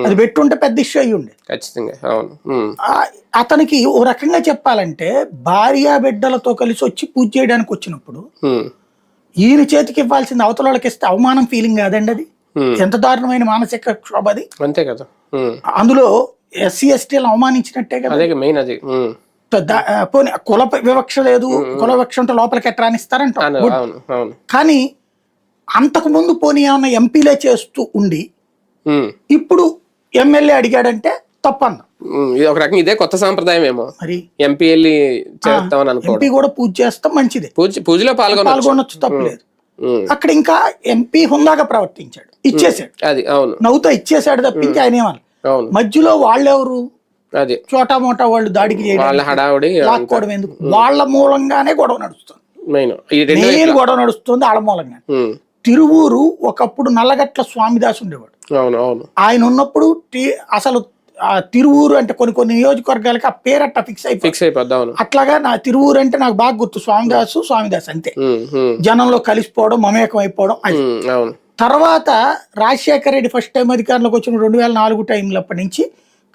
అది పెట్టుంటే పెద్ద ఇష్యూ అయ్యి ఉండే. ఖచ్చితంగా అవును. అతనికి ఓ రకంగా చెప్పాలంటే భార్య బిడ్డలతో కలిసి వచ్చి పూజ చేయడానికి వచ్చినప్పుడు ఈయన చేతికి ఇవ్వాల్సింది అవతల వాళ్ళకి ఇస్తే అవమానం ఫీలింగ్ కాదండి అది. ఎంత దారుణమైన మానసిక క్షోభ అది. అంతే కదా. అందులో ఎస్సీ ఎస్టీలు అవమానించినట్టే కదా. అదే మెయిన్ అది. పోనీ కుల వివక్ష లేదు, కుల వివక్ష ఉంటే లోపలికి ఎట్లా రానిస్తారంట. కానీ అంతకు ముందు పోనీ ఏమన్నా ఎంపీలే చేస్తూ ఉండి ఇప్పుడు ఎమ్మెల్యే అడిగాడంటే తప్పన్న. ఒక రకంగా ఇదే కొత్త సాంప్రదాయం ఏమో మరి. ఎంపీ వెళ్ళి చేస్తామని అనుకో, ఎంపీ కూడా పూజ చేస్తాం మంచిదే, పూజలో పాల్గొనొచ్చు తప్పలేదు. అక్కడ ఇంకా ఎంపీ హుందాగా ప్రవర్తించాడు, ఇచ్చేసాడు. అది అవును, నవ్వుతో ఇచ్చేసాడు తప్పించి ఆయన ఏమన్నారు. మధ్యలో వాళ్ళెవరు అది చోటా మోటా వాళ్ళు దాడికి లాక్కోవడం ఎందుకు? వాళ్ళ మూలంగానే గొడవ నడుస్తుంది, మెయిన్ గొడవ నడుస్తుంది వాళ్ళ మూలంగా. తిరువూరు ఒకప్పుడు నల్లగట్ల స్వామిదాస్ ఉండేవాడు. ఆయన ఉన్నప్పుడు అసలు తిరువూరు అంటే కొన్ని నియోజకవర్గాలకి ఆ పేరట్ట ఫిక్స్ అయిపోద్ది. అట్లాగా నా తిరువూరు అంటే నాకు బాగా గుర్తు, స్వామిదాస్ అంతే. జనంలో కలిసిపోవడం, మమేకం అయిపోవడం అది. తర్వాత రాజశేఖర రెడ్డి ఫస్ట్ టైం అధికారంలోకి వచ్చిన 2004 టైంలో అప్పటి నుంచి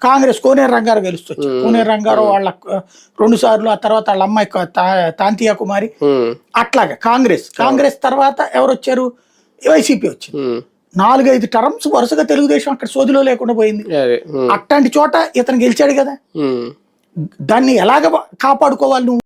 కాంగ్రెస్ కోనేరు రంగారావు గెలుస్తుంది. కోనేరు రంగారావు వాళ్ళ 2 సార్లు, ఆ తర్వాత వాళ్ళ అమ్మాయి తాంతియా కుమారి, అట్లాగా కాంగ్రెస్ తర్వాత ఎవరు వచ్చారు? వైసీపీ వచ్చింది. 4-5 టర్మ్స్ వరుసగా తెలుగుదేశం అక్కడ సోదిలో లేకుండా పోయింది. అట్లాంటి చోట ఇతను గెలిచాడు కదా, దాన్ని ఎలాగ కాపాడుకోవాలి నువ్వు?